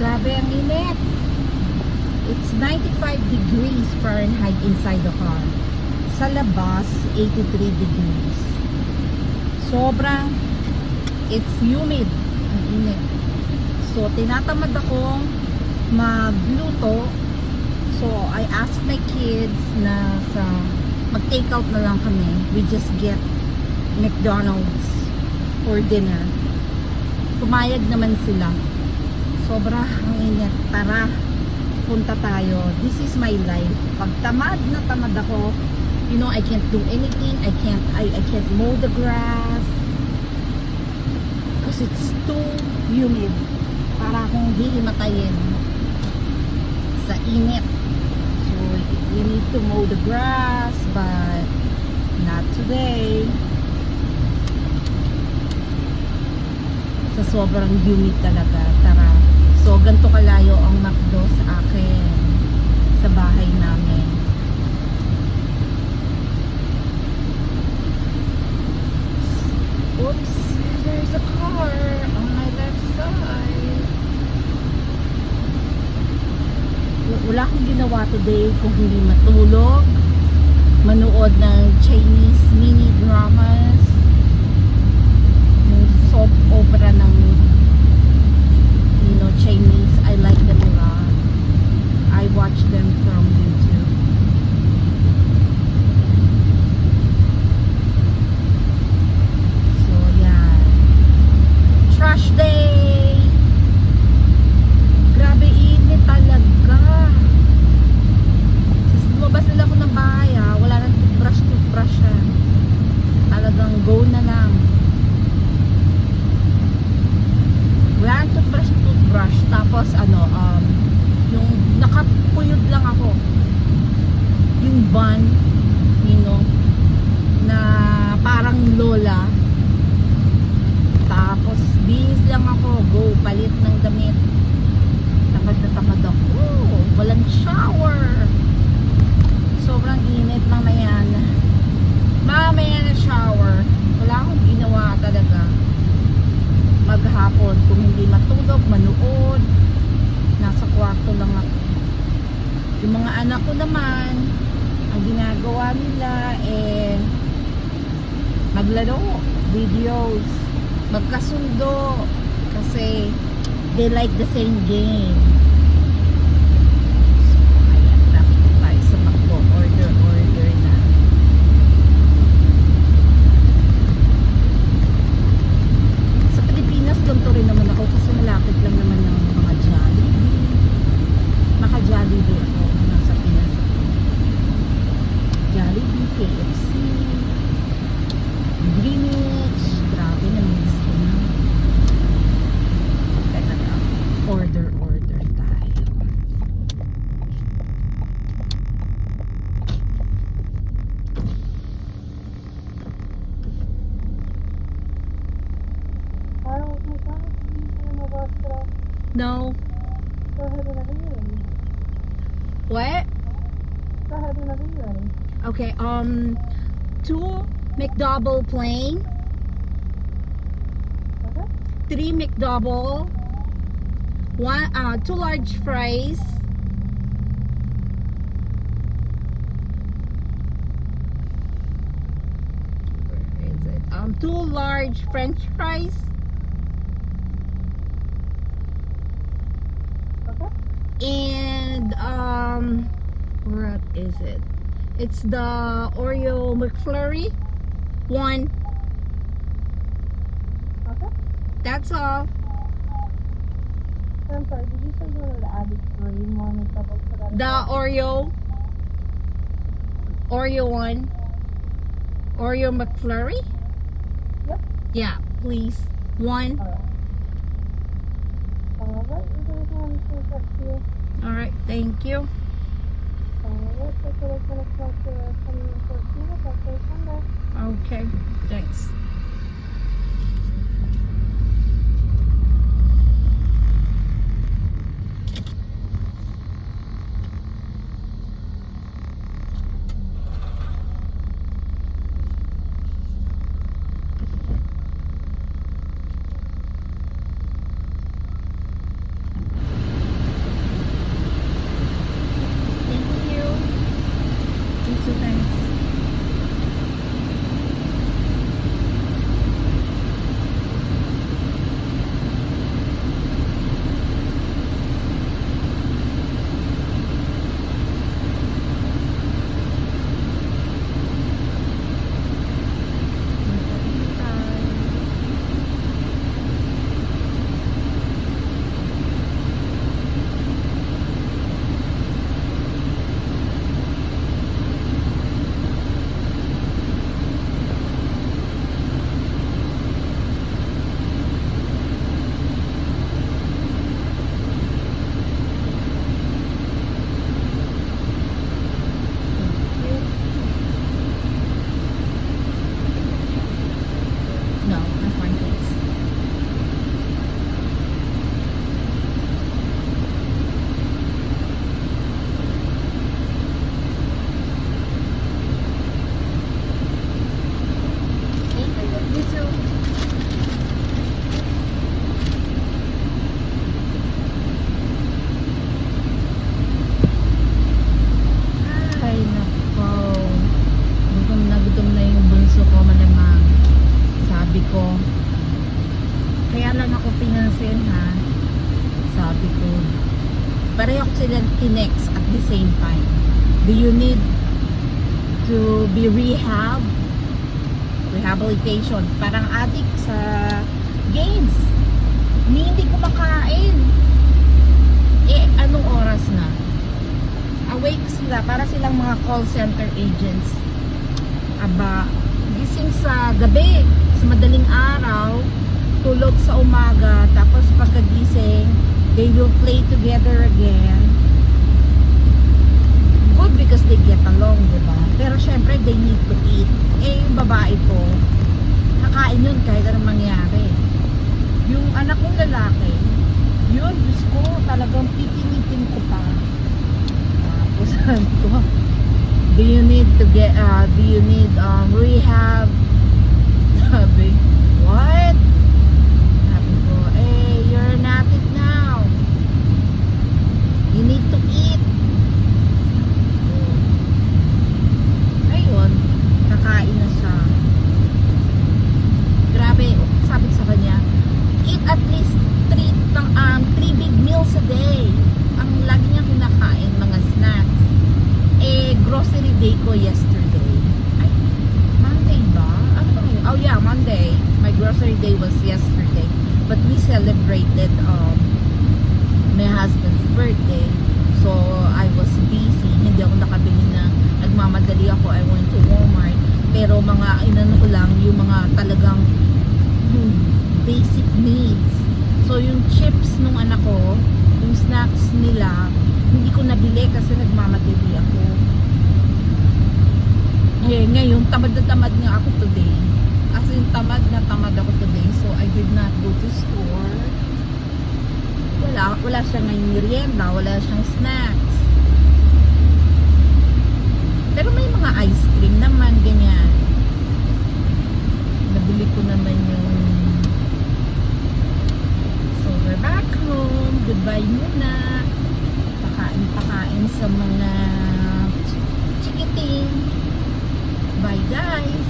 Grabe ang init. It's 95 degrees Fahrenheit inside the car. Sa labas, 83 degrees. Sobrang, it's humid. Ang init. So, tinatamad akong magluto. So, I asked my kids na mag-take out na lang kami. We just get McDonald's for dinner. Pumayag naman sila. Sobra ang init. Tara, punta tayo. This is my life. Pag tamad na tamad ako, you know, I can't do anything. I can't mow the grass because it's too humid. Para akong hihimatayin sa init. So, we need to mow the grass, but not today. Sa sobrang humid talaga. Tara. So, ganito kalayo ang McDo sa akin. Sa bahay namin. Oops. There's a car on my left side. Wala akong ginawa today kung hindi matulog, manood ng Chinese mini dramas, yung soap opera ng Chinese. I like them a lot. I watch them from YouTube. So yeah, trash day. Grabe init talaga. Lumabas nila ako ng bahay, wala nang toothbrush yan. Talagang go na lang. Wala nang toothbrush. Tapos yung nakapuyod lang ako. Yung bun, na parang lola. Tapos bihis lang ako. Go, palit ng damit. Tamad na tamad ako. Walang shower. Sobrang init mamaya na. Mamaya na shower. Wala akong ginawa talaga. Maghapon. Kung hindi matulog, manood. Nasa kwarto lang ako. Yung mga anak ko naman, ang ginagawa nila maglaro. Videos. Magkasundo. Kasi they like the same game. Order na. Sa Pilipinas, ganito rin naman ako kasi malapit lang naman ng mga Jollibee. Maka-Jollibee ako nasa Pinas. Jollibee, KFC, Greenwich. Grabe, na-miss ko na. Teka lang. Order tayo. No. What? Okay, 2 McDouble plain. Okay. 3 McDouble. 2 large fries. Where is it? 2 large French fries. And what is it? It's the Oreo McFlurry 1. Okay. That's all. I'm sorry, did you say you wanted to add the cream one and double for that? The Oreo 1. Oreo McFlurry? Yep. Yeah, please. 1. Alright, there's one to check here. Alright, thank you. Alright, so it's going to cost you 2014, that's for Sunday. Okay, thanks. kaya lang ako pinansin ha. Sabi ko, pareho ko silang tinext at the same time. Do you need to be rehabilitation? Parang addict sa games. Hindi kumakain. Eh, anong oras na? Awake sila, para silang mga call center agents. Aba, gising sa gabi, sa madaling araw, tulog sa umaga, tapos pagkagising, they will play together again. Good because they get along, diba? Pero syempre, they need to eat. Eh, yung babae ko, kakain yun kahit anong mangyari. Yung anak kong lalaki, yun, Diyos ko, talagang pipilitin ko pa. Tapos, sabi ko, do you need rehab? Sabi, what? Sabi ko, you're an addict now. You need to eat. So, ayun, kakain na siya. Grabe, sabi ko sa kanya, eat at least 3 big meals a day. Ang lagi niya kinakain, mga snacks. Eh, grocery day ko yesterday. Ay, Monday ba? Ano ba ngayon? Oh yeah, Monday. My grocery day was yesterday. But we celebrated my husband's birthday. So, I was busy. Hindi ako nakabili na. Nagmamadali ako. I went to Walmart. Pero mga inano ko lang, yung mga talagang yung basic needs. So, yung chips nung anak ko, yung snacks nila, hindi ko nabili kasi nagmamadali ako. Eh, ngayon, tamad na tamad nga ako today. As in, tamad na tamad ako today. So, I did not go to store. Wala siyang merienda, wala siyang snacks. Pero may mga ice cream naman, ganyan. Nabili ko naman yung... So, we're back home. Goodbye muna. Pakain sa mga chikiting. Bye guys!